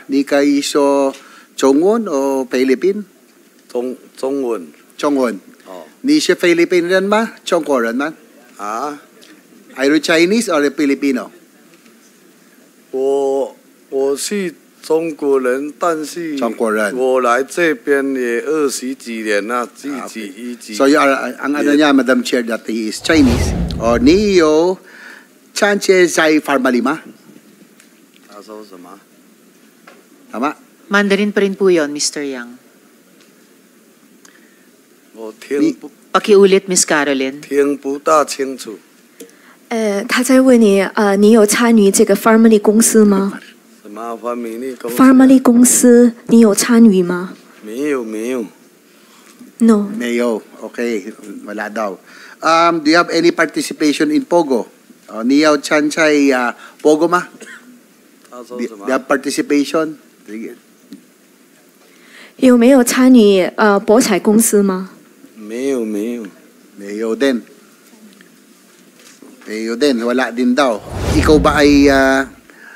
你kay iso Chongwon o Philippine? 中文 Chongwon. 哦 Ni siya Philippine rin ma? Chongko rin man? 啊， Are you Chinese or Filipino? 我是中国人，但是中国人我来这边也20几年了，自己一直 So you are, ang ano niya, Madam Chair, that he is Chinese. O, niyo, chanche zai farmalima. 他说什么？ Tama? Mandarin pa rin po yun, Mr. Yang. 我Pakiulit, Miss Caroline. 听不大清楚。他在问你，你有参与这个 Farmally 公司吗 什么family 公司？Farmally 公司你有参与吗没有没有。 ？No。 Mayo. Okay, wala daw. Do you have any participation in Pogo? Niyo chanchay Pogo ma? 他说 Do 什 you 么？ have participation? Sige. 有没有参与博彩公司吗？没有没有。 Mayo din. Mayo din. Wala din daw. Ikaw ba ay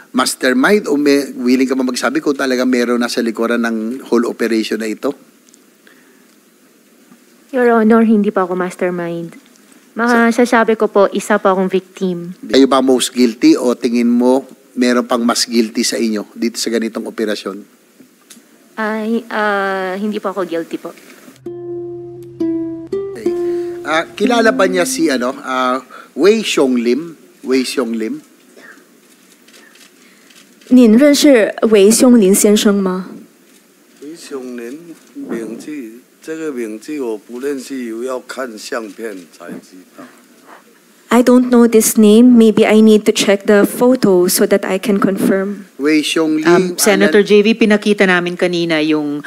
mastermind o willing ka ba magsabi kung talaga meron nasa likuran ng whole operation na ito? Your Honor, hindi pa ako mastermind. Masasabi ko po, isa pa akong victim. Kayo ba most guilty o tingin mo meron pang mas guilty sa inyo dito sa ganitong operasyon? Hindi po ako guilty po. Okay. Kilala ba niya si Wei Xionglim? Wei Xionglim? 您认识韦兄林先生吗？李雄林名字，这个名字我不认识，要看相片才知道。 I don't know this name. Maybe I need to check the photo so that I can confirm. Wei Xionglim. Senator JV, pinakita namin kanina yung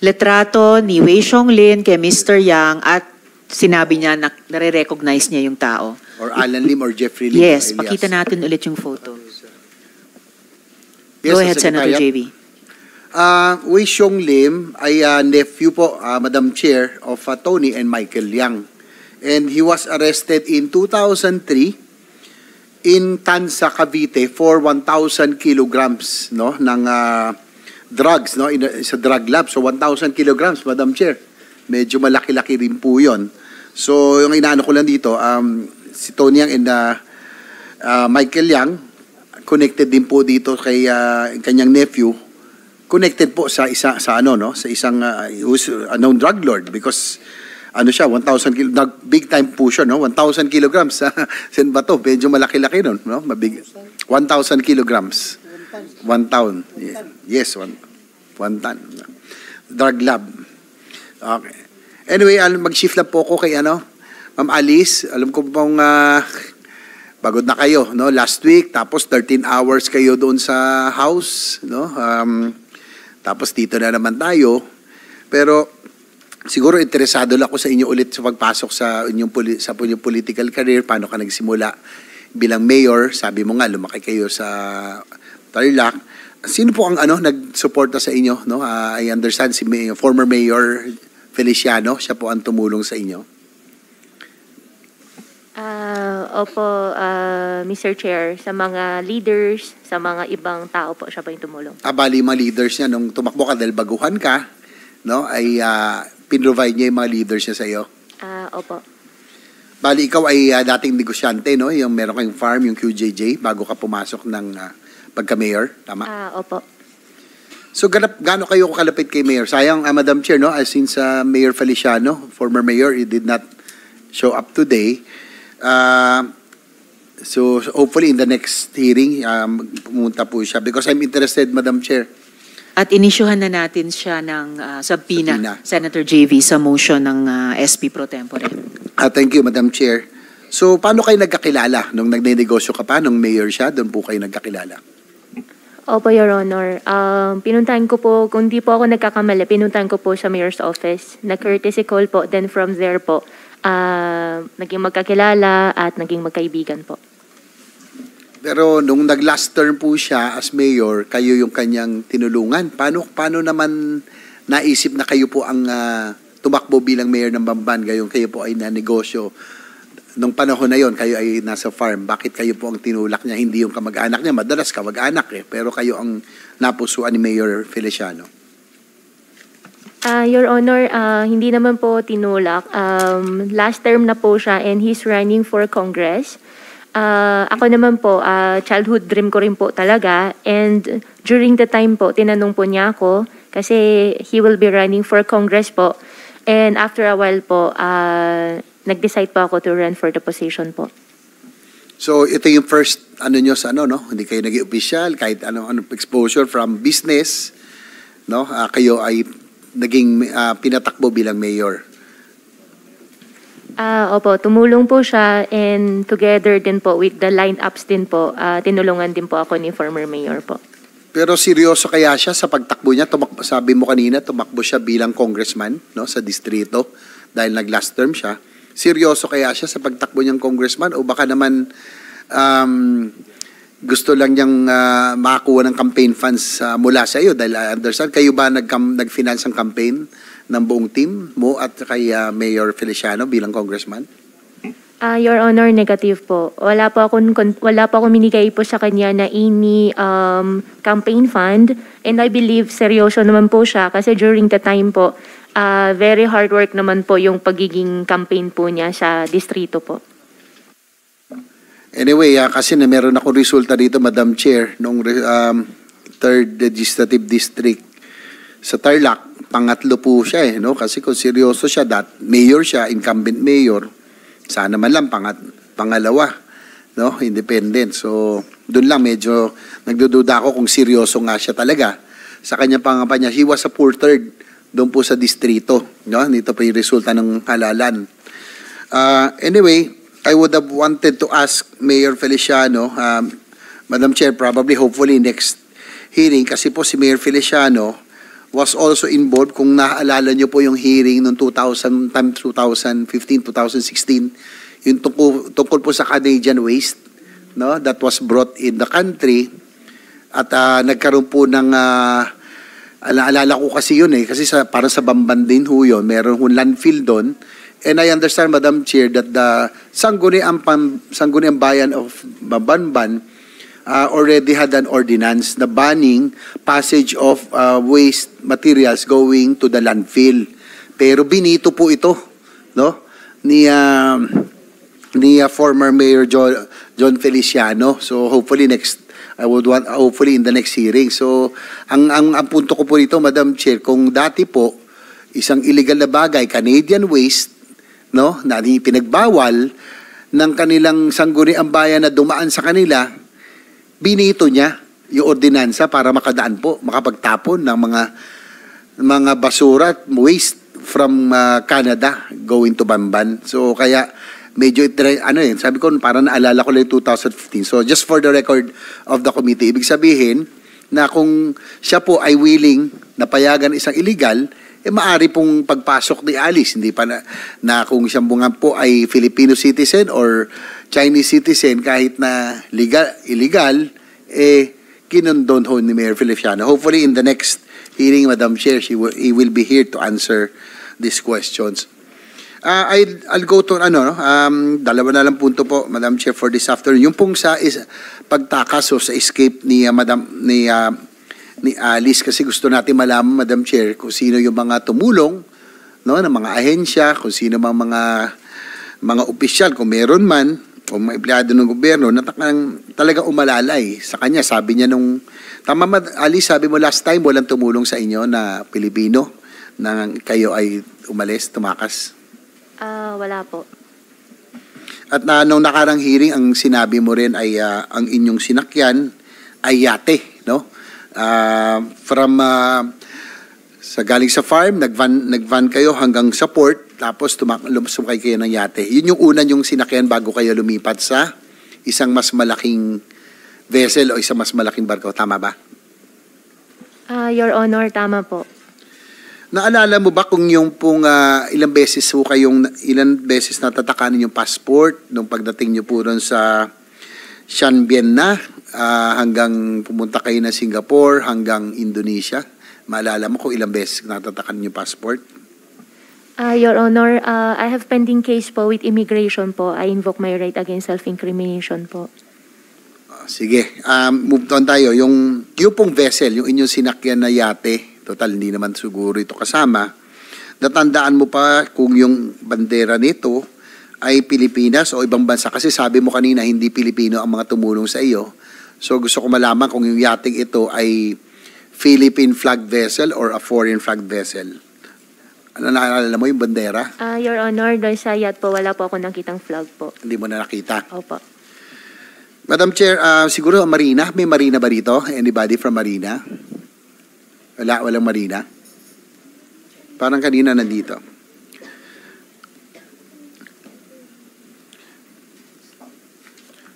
letrato ni Wei Xionglim kay Mr. Yang at sinabi niya na nare-recognize niya yung tao. Or Alan Lim or Jeffrey Lim. Yes, alias. pakita natin ulit yung photo. Yes, Go ahead, Senator Secretary. JV. Wei Xionglim ay nephew po, Madam Chair, of Tony and Michael Yang. And he was arrested in 2003 in Tansa, Cavite for 1,000 kilograms ng drugs sa drug lab. So 1,000 kilograms, Madam Chair. Medyo malaki-laki rin po yun. So yung inaano ko lang dito, si Tony Yang and Michael Yang, connected din po dito kay kanyang nephew, connected po sa isang who's a known drug lord because siya 1,000 big time po siya 1,000 kilograms sen ba to medyo malaki-laki nun mabig 1,000 kilograms 1 ton yes 1 ton drug lab. Okay, anyway, mag-shift lang po ko kay Ma'am Alice. Alam ko pong pagod na kayo, last week, tapos 13 hours kayo doon sa house, tapos dito na naman tayo. Pero siguro interesado lang ako sa inyo ulit sa pagpasok sa inyong political career, paano ka nagsimula bilang mayor. Sabi mo nga, lumaki kayo sa Tarlac. Sino po ang nagsuporta sa inyo? I understand si former Mayor Feliciano, siya po ang tumulong sa inyo. Opo, Mr. Chair, sa mga leaders, sa mga ibang tao po, siya pa yung tumulong. Bali mga leaders niya, nung tumakbo ka dahil baguhan ka, ay pinrovide niya yung mga leaders niya sa iyo? Opo. Bali, ikaw ay dating negosyante, yung meron kayong farm, yung QJJ, bago ka pumasok ng pagka-mayor, tama? Opo. So, gaano kayo kalapit kay Mayor? Sayang, Madam Chair, since Mayor Feliciano, former Mayor, he did not show up today. So hopefully in the next hearing, pumunta po siya. Because I'm interested, Madam Chair. At inisyuhan na natin siya ng subpoena, Senator JV, sa motion ng SP Pro Tempore. Thank you, Madam Chair. So, paano kayo nagkakilala? Nung nagnenegosyo ka pa, nung mayor siya, doon po kayo nagkakilala? Opo, Your Honor. Pinuntahan ko po, kung di po ako nagkakamali, pinuntahan ko po sa mayor's office. Nag-courtesy call po, then from there po, naging magkakilala at naging magkaibigan po. Pero nung nag-last term po siya as mayor, kayo yung kanyang tinulungan. Paano naman naisip na kayo po ang tumakbo bilang mayor ng Bamban, gayong kayo po ay nanegosyo nung panahon na yon kayo ay nasa farm, bakit kayo po ang tinulak niya, hindi yung kamag-anak niya? Madalas kamag-anak pero kayo ang napusuan ni Mayor Feliciano. Your Honor, hindi naman po tinulak. Last term na po siya and he's running for Congress. Ako naman po, childhood dream ko rin po talaga. And during the time po, tinanong po niya ako kasi he will be running for Congress po. And after a while po, nag-decide po ako to run for the position po. So ito yung first nyo sa no? Hindi kayo naging official, kahit ano exposure from business, no? Kayo ay naging pinatakbo bilang mayor. Opo, tumulong po siya and together din po with the lineups din po, tinulungan din po ako ni former mayor po. Pero seryoso kaya siya sa pagtakbo niya? Sabi mo kanina, tumakbo siya bilang congressman, no, sa distrito dahil nag-last term siya. Seryoso kaya siya sa pagtakbo niyang congressman o baka naman gusto lang niyang makakuha ng campaign funds mula sa iyo? Dahil I understand, kayo ba nag-finance ang campaign ng buong team mo at kay Mayor Feliciano bilang congressman? Your Honor, negative po. Wala po akong minigay po sa kanya na any campaign fund. And I believe seryoso naman po siya kasi during the time po, very hard work naman po yung pagiging campaign po niya sa distrito po. Anyway, kasi na meron akong resulta dito, Madam Chair, nung 3rd Legislative District sa Tarlac, pangatlo po siya no? Kasi kung seryoso siya, mayor siya, incumbent mayor, sana man lang pangalawa, no? Independent. So, doon lang medyo nagdududa ako kung seryoso nga siya talaga. Sa kanyang pangampanya, he was a poor third doon po sa distrito, no? Dito pa yung resulta ng halalan. Anyway, I would have wanted to ask Mayor Feliciano, Madam Chair, probably hopefully next hearing, kasi po si Mayor Feliciano was also involved, kung naaalala nyo po yung hearing noong 2015, 2016, yung tungkol po sa Canadian waste, no, that was brought in the country, at nagkaroon po ng, alala ko kasi yun kasi para sa Bamban din ho yun, meron hong landfill doon, and I understand, Madam Chair, that the Sangguniang Bayan of Bamban already had an ordinance na banning passage of waste materials going to the landfill. Pero binito po ito, no, ni former Mayor John Feliciano. So hopefully hopefully in the next hearing. So ang punto ko po dito, Madam Chair, kung dati po isang illegal na bagay, Canadian waste, no, na pinagbawal ng kanilang sangguniang bayan na dumaan sa kanila, binito niya yung ordinansa para makapagtapon ng mga basura at waste from Canada going to Bamban. So kaya medyo sabi ko parang naalala ko lang 2015. So just for the record of the committee, ibig sabihin na kung siya po ay willing na payagan isang illegal, maaari pong pagpasok ni Alice, hindi pa na kung siya po ay Filipino citizen or Chinese citizen, kahit na illegal, kinondon ho ni Mayor Feliciano. Hopefully in the next hearing, Madam Chair, he will be here to answer these questions. I'll go to dalawa na lang punto po, Madam Chair, for this afternoon. Yung pong sa pagtakas o sa escape ni Alice, kasi gusto natin malaman, Madam Chair, kung sino yung mga tumulong, no, ng mga ahensya, kung sino mga opisyal, kung meron man, o mga empleyado ng gobyerno na talagang umalalay sa kanya. Sabi niya Alice, sabi mo last time, walang tumulong sa inyo na Pilipino na kayo ay tumakas? Wala po. At nung nakarang hearing, ang sinabi mo rin ay ang inyong sinakyan ay yate, no? Sa galing sa farm, nag-van kayo hanggang sa port, tapos sumakay kayo ng yate. Yun yung una yung sinakyan bago kayo lumipat sa isang mas malaking vessel o isang mas malaking barko. Tama ba? Your Honor, tama po. Naalala mo ba kung yung pong ilang beses natatakanin yung passport nung pagdating nyo po ron sa Shan Bien na hanggang pumunta kayo na Singapore hanggang Indonesia? Maalala mo kung ilang beses natatakan yung passport? Your Honor, I have pending case po with immigration po. I invoke my right against self-incrimination po. Sige, move on tayo. Yung pong vessel, yung inyong sinakyan na yate, total hindi naman siguro ito kasama, natandaan mo pa kung yung bandera nito ay Pilipinas o ibang bansa? Kasi sabi mo kanina, hindi Pilipino ang mga tumulong sa iyo. So gusto ko malaman kung yung yating ito ay Philippine flag vessel or a foreign flag vessel. Ano, naalala mo yung bandera? Your Honor, doon sa yacht po, wala po ako nakitang flag po. Hindi mo na nakita. Opo. Madam Chair, siguro Marina, may Marina ba dito? Anybody from Marina? Walang Marina? Parang kanina nandito.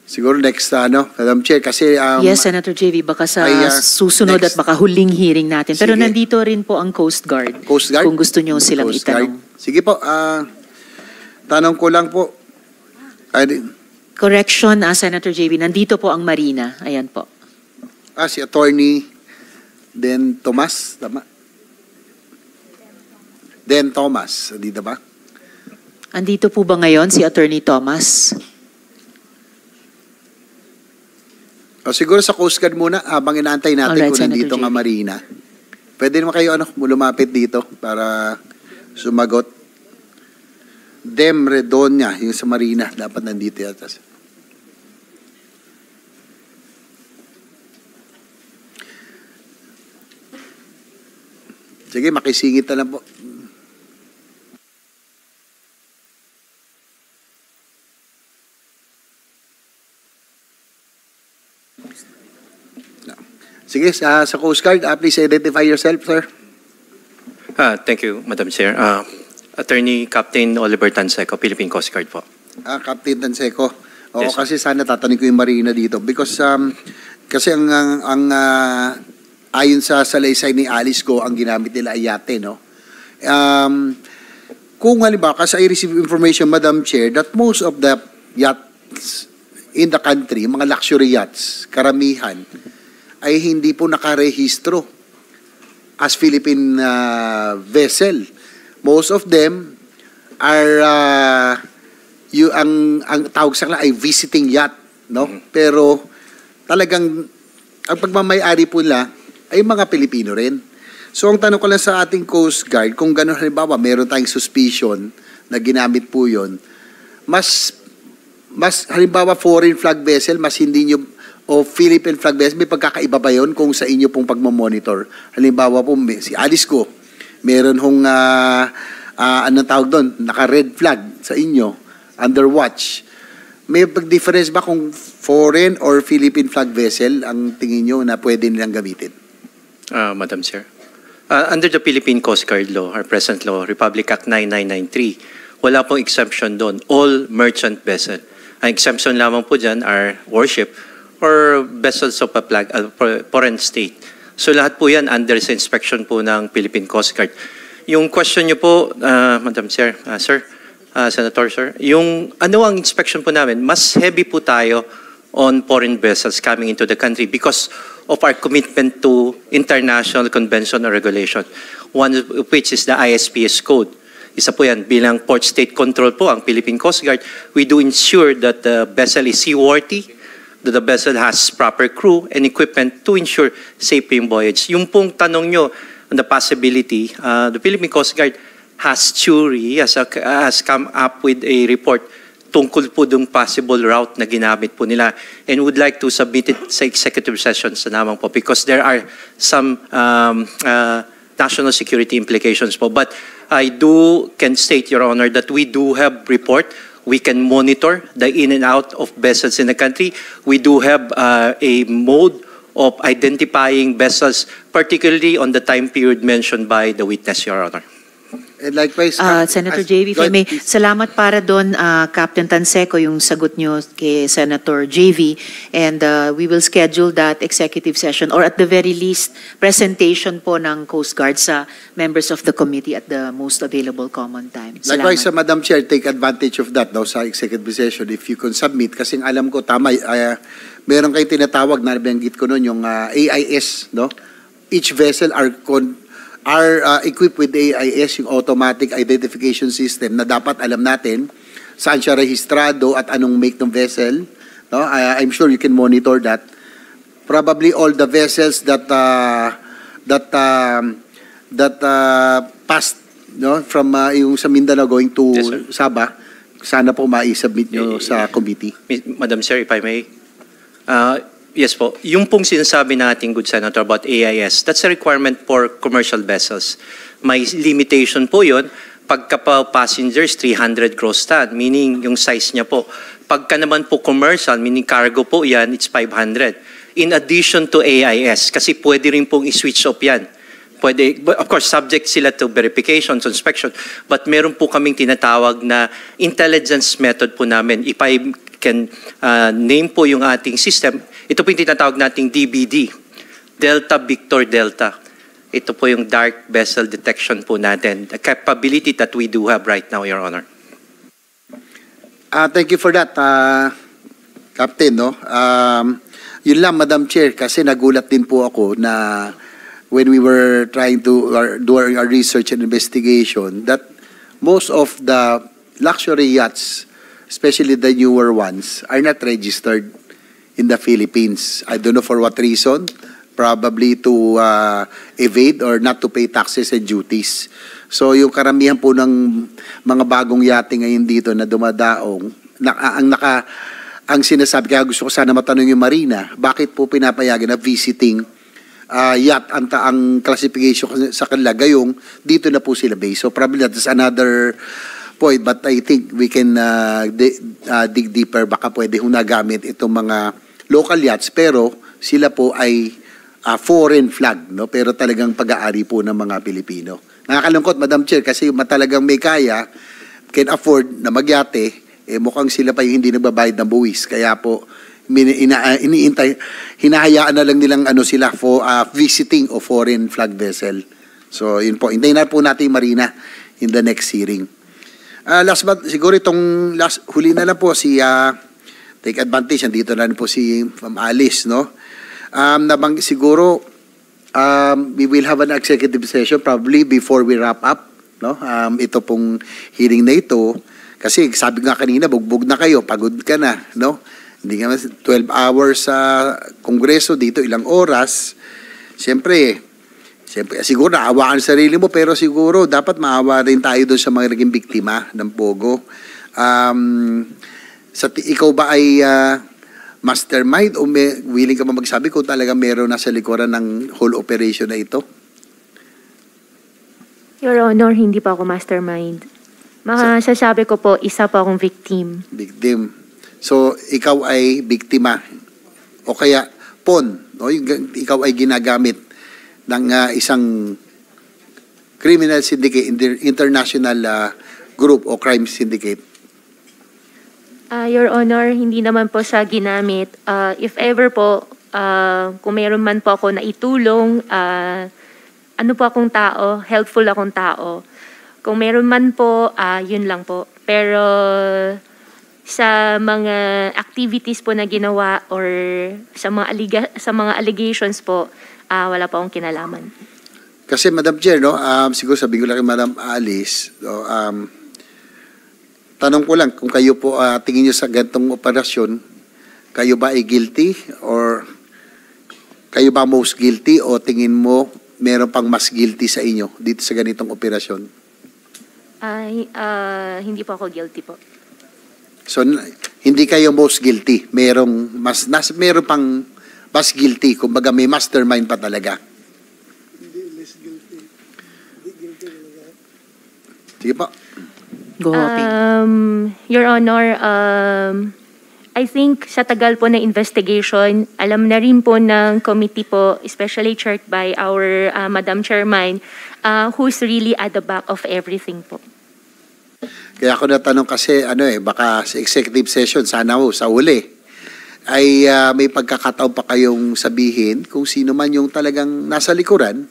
Siguro next, Madam Chair, kasi... Yes, Senator JV, baka sa susunod next. at baka huling hearing natin. Pero Sige. nandito rin po ang Coast Guard. Coast Guard? Kung gusto nyo silang Coast Guard. itanong. Sige po, tanong ko lang po. Correction, Senator JV, nandito po ang Marina. Ayan po. Si Attorney Den Tomas, tama? Den Thomas, dito ba? Andito po ba ngayon si Attorney Thomas? O siguro sa Coast Guard muna, habang inaantay natin Alright, kung Senator nandito nga JV. Marina. Pwede naman kayo lumapit dito para sumagot. Dem Redonia, yung sa Marina, dapat nandito yata. Sige, makisingit na lang po. Sige, sa Coast Guard, please identify yourself, sir. Thank you, Madam Chair. Attorney Captain Oliver Tanseco, Philippine Coast Guard po. Captain Tanseco. Oo, Yes, sir. kasi sana tatanungin ko yung Marina dito because kasi ang ayon sa salaysay ni Alice Go, ang ginamit nila ay yate, no? Kung halimbawa, kasi I receive information, Madam Chair, that most of the yachts in the country, mga luxury yachts, karamihan, ay hindi po nakarehistro as Philippine vessel. Most of them are ang tawag sa kanila ay visiting yacht, no? Pero talagang ang pagmamay-ari po nila ay mga Pilipino rin. So ang tanong ko lang sa ating Coast Guard, kung gano'n halimbawa meron tayong suspicion na ginamit po 'yon, mas halimbawa foreign flag vessel, mas hindi nyo o Philippine flag vessel, may pagkakaiba ba yun kung sa inyo pong pagmamonitor? Halimbawa po, si Alice Go, meron hong, anong tawag doon, naka-red flag sa inyo, under watch. May pag-difference ba kung foreign or Philippine flag vessel ang tingin nyo na pwede nilang gamitin? Madam Chair. Under the Philippine Coast Guard Law, our present law, Republic Act 9993, wala pong exemption doon. All merchant vessel. Ang exemption lamang po dyan are warship or vessels of a flag, foreign state. So lahat po yan under sa inspection po ng Philippine Coast Guard. Yung question nyo po, Madam Chair, Sir, Senator, Sir, yung ano ang inspection po namin, mas heavy po tayo on foreign vessels coming into the country because of our commitment to international convention or regulation, one of which is the ISPS code. Isa po yan, bilang port state control po ang Philippine Coast Guard, we do ensure that the vessel is seaworthy, that the vessel has proper crew and equipment to ensure safe yung voyage. Yung pong tanong nyo on the possibility, the Philippine Coast Guard has come up with a report tungkol po dung possible route na ginamit po nila and would like to submit it sa executive sessions na naman po because there are some national security implications po. But I can state, Your Honor, that we do have report. We can monitor the in and out of vessels in the country. We do have a mode of identifying vessels, particularly on the time period mentioned by the witness, Your Honor. And likewise, Senator JV, if I may, salamat para doon, Captain Tanseco, yung sagot nyo kay Senator JV. And we will schedule that executive session or at the very least, presentation po ng Coast Guard sa members of the committee at the most available common time. Salamat. Likewise, Madam Chair, take advantage of that daw sa executive session if you can submit. Kasi alam ko, tama, meron kayong tinatawag, nabanggit ko noon, yung AIS, no? Each vessel are equipped with AIS, yung automatic identification system, na dapat alam natin saan siya rehistrado at anong make ng vessel. No? I'm sure you can monitor that. Probably all the vessels that passed, no, from yung sa Mindanao going to Yes, sir. Sabah, sana po ma-submit nyo sa committee. Madam Chair, if I may. Yes po, yung pong sinasabi natin, good Senator, about AIS, that's a requirement for commercial vessels. May limitation po yun. Pagka pa passengers, 300 gross ton, meaning yung size niya po. Pagka naman po commercial, meaning cargo po yan, it's 500. In addition to AIS, kasi pwede rin pong i-switch off yan. Pwede, of course, subject sila to verification, to inspection, but meron po kaming tinatawag na intelligence method po namin. If I can name po yung ating system, ito po yung tinatawag nating DBD, Delta Victor Delta. Ito po yung dark vessel detection po natin, the capability that we do have right now, Your Honor. Thank you for that, Captain. No? Yun lang, Madam Chair, kasi nagulat din po ako na when we were trying to do our research and investigation, that most of the luxury yachts, especially the newer ones, are not registered in the Philippines. I don't know for what reason, probably to evade or not to pay taxes and duties. So yung karamihan po ng mga bagong yate ngayon dito na dumadaong, ang sinasabi, kaya gusto ko sana matanong yung Marina, bakit po pinapayagan na visiting yacht ang classification sa kanila, gayong dito na po sila base. So probably that is another point, but I think we can dig deeper. Baka pwede hong nagamit itong mga local yachts, pero sila po ay foreign flag, no? Pero talagang pag-aari po ng mga Pilipino. Nakakalungkot, Madam Chair, kasi talagang may kaya, can afford na magyate, mukhang sila pa yung hindi nagbabayad ng buwis. Kaya po, hinahayaan na lang nilang sila for visiting o foreign flag vessel. So yun po, hintayin na po natin Marina in the next hearing. Last but siguro itong huli na lang po si take advantage, dito na rin po si Ma'am Alice, no? Siguro we will have an executive session probably before we wrap up, no? Ito pong hearing na ito, kasi sabi nga kanina, bugbog na kayo, pagod ka na, no? Hindi nga 12 hours sa Kongreso, dito ilang oras. Siyempre, siguro naawaan sa sarili mo, pero siguro dapat maawa rin tayo doon sa mga naging biktima ng Pogo. Ikaw ba ay mastermind o willing ka ba magsabi kung talaga meron nasa likuran ng whole operation na ito? Your Honor, hindi pa ako mastermind. Masasabi ko po, isa pa akong victim. Victim. So, ikaw ay biktima o kaya pawn, no? Ikaw ay ginagamit ng isang criminal syndicate, international group o crime syndicate. Your Honor, hindi naman po siya ginamit. If ever po, kung meron man po ako na itulong, ano po akong tao, helpful akong tao. Kung meron man po, yun lang po. Pero sa mga activities po na ginawa or sa mga allegations po, wala pa akong kinalaman. Kasi Madam Chair, no, siguro sabihin ko lang kay Madam Alice, no, tanong ko lang kung kayo po tingin nyo sa ganitong operasyon, kayo ba ay guilty or kayo ba most guilty o tingin mo meron pang mas guilty sa inyo dito sa ganitong operasyon? Hindi po ako guilty po. So, hindi kayo most guilty. Meron pang mas guilty. Kumbaga may mastermind pa talaga. Hindi, less guilty. Hindi guilty talaga. Sige po. Go, Hopi. Your Honor, I think sa tagal po na investigation, alam na rin po ng committee po, especially chaired by our Madam Chairman, who's really at the back of everything po. Kaya ako natanong kasi, baka sa executive session, sana sa uli, ay may pagkakataon pa kayong sabihin kung sino man yung talagang nasa likuran.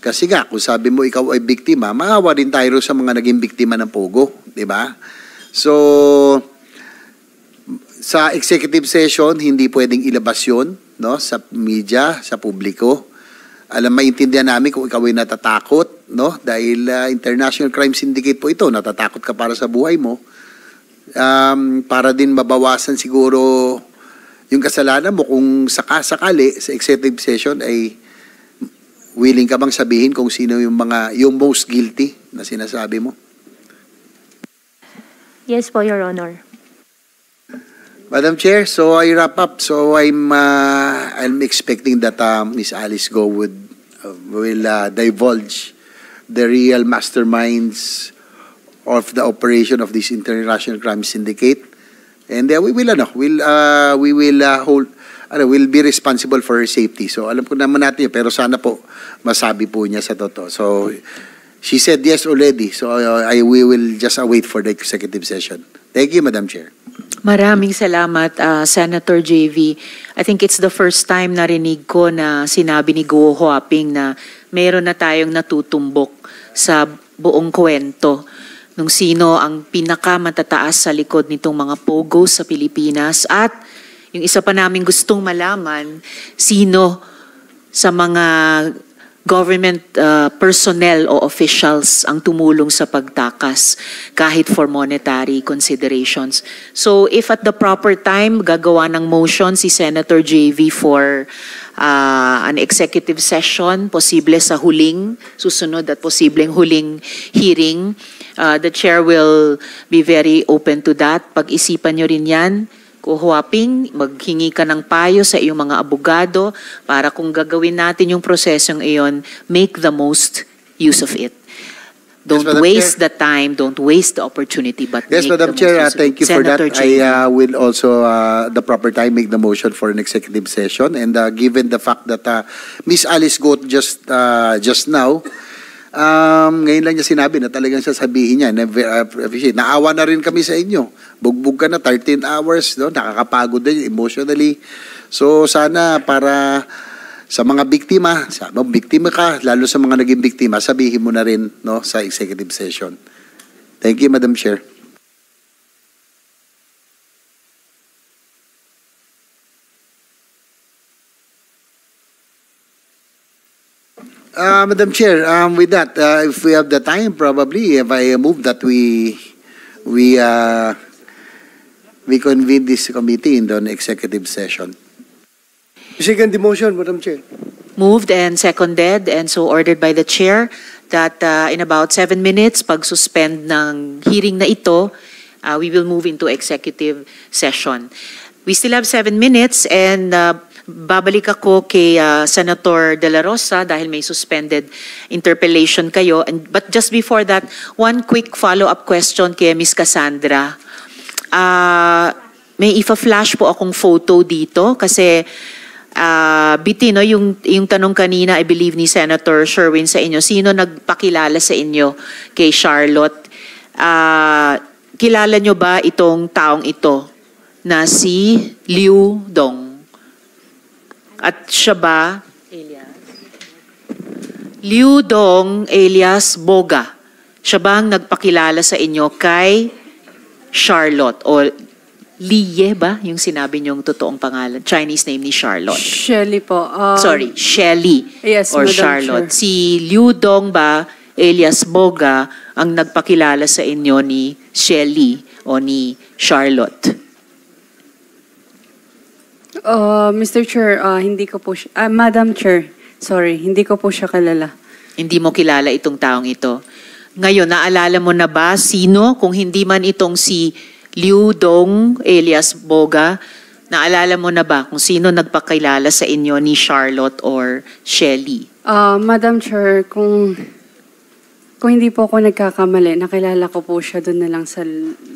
Kasi nga, kung sabi mo ikaw ay biktima, maawa din tayo sa mga naging biktima ng Pogo, di ba? So, sa executive session, hindi pwedeng ilabas yun, no, sa media, sa publiko. maintindihan namin kung ikaw ay natatakot, no? Dahil international crime syndicate po ito, natatakot ka para sa buhay mo. Para din mabawasan siguro yung kasalanan mo kung sakasakali sa executive session ay willing ka bang sabihin kung sino yung most guilty na sinasabi mo? Yes po, Your Honor. Madam Chair, so I wrap up. So I'm expecting that Ms. Alice Go will divulge the real masterminds of the operation of this international crime syndicate, and we will will be responsible for her safety. So alam ko naman natin yun, pero sana po masabi po niya sa totoo. So she said yes already. So we will just await for the executive session. Thank you, Madam Chair. Maraming salamat, Senator JV. I think it's the first time narinig ko na sinabi ni Guo Huaping na mayroon na tayong natutumbok sa buong kwento nung sino ang pinakamatataas sa likod nitong mga pogos sa Pilipinas. At yung isa pa namin gustong malaman, sino sa mga government personnel o officials ang tumulong sa pagtakas kahit for monetary considerations. So if at the proper time gagawa ng motion si Senator JV for an executive session, posible sa susunod at posibleng huling hearing, the chair will be very open to that. Pag-isipan nyo rin yan. Huaping, maghingi ka ng payo sa iyong mga abogado para kung gagawin natin yung prosesong iyon, make the most use of it. Don't waste the time, don't waste the opportunity, but yes, make Madam the Chair, most use of it. thank you for that. Senator JV. I will also, the proper time, make the motion for an executive session. And given the fact that Miss Alice Goat just now, ngayon lang niya sinabi na talagang sasabihin niya, naawa na rin kami sa inyo. Bugbog ka na 13 hours, no? Nakakapagod din emotionally. So sana para sa mga biktima, biktima ka, lalo sa mga naging biktima, sabihin mo na rin, no, sa executive session. Thank you, Madam Chair. Madam Chair, with that, if we have the time, probably, if I move that we convene this committee in the executive session. Second the motion, Madam Chair. Moved and seconded and so ordered by the chair that in about 7 minutes, pag-suspend ng hearing na ito, we will move into executive session. We still have 7 minutes and babalik ako kay Senator De La Rosa dahil may suspended interpellation kayo. But just before that, one quick follow-up question kay Ms. Cassandra. May ifa-flash po akong photo dito kasi Bitino, yung tanong kanina, I believe ni Senator Sherwin sa inyo, sino nagpakilala sa inyo kay Charlotte? Kilala nyo ba itong taong ito na si Liu Dong? At siya ba, Liu Dong alias Boga, siya ba ang nagpakilala sa inyo kay Charlotte? O Liye ba yung sinabi niyong totoong pangalan? Chinese name ni Charlotte. Shelly po. Sorry, Shelly Yes, or Madam Charlotte. Chair. Si Liu Dong ba alias Boga ang nagpakilala sa inyo ni Shelly o ni Charlotte? Mr. Chair, hindi ko po siya, Madam Chair, sorry, hindi ko po siya kilala. Hindi mo kilala itong taong ito. Ngayon, naalala mo na ba sino, kung hindi man itong si Liu Dong alias Boga, naalala mo na ba kung sino nagpakilala sa inyo ni Charlotte or Shelly? Madam Chair, kung hindi po ako nagkakamali, nakilala ko po siya doon na lang sa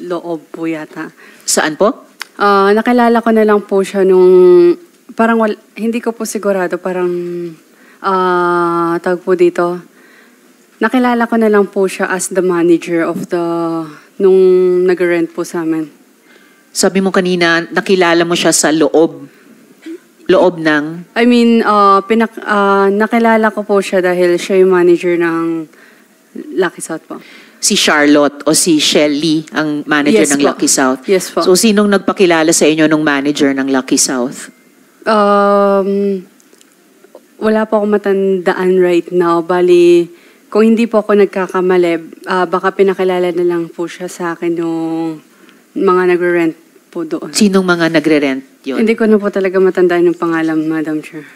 loob po yata. Saan po? Nakilala ko na lang po siya nung, parang hindi ko po sigurado, parang, tawag po dito, nakilala ko na lang po siya as the manager of nung nag-rent po sa amin. Sabi mo kanina, nakilala mo siya sa loob ng... I mean, nakilala ko po siya dahil siya yung manager ng Lucky South po. Si Charlotte o si Shelly ang manager Yes ng po. Lucky South? Yes po. So, sinong nagpakilala sa inyo nung manager ng Lucky South? wala po ako matandaan right now. Bali, kung hindi po ako nagkakamali, baka pinakilala na lang po siya sa akin yung mga nagre-rent po doon. Sinong mga nagre-rent yun? Hindi ko na po talaga matandaan yung pangalan, Madam Chair.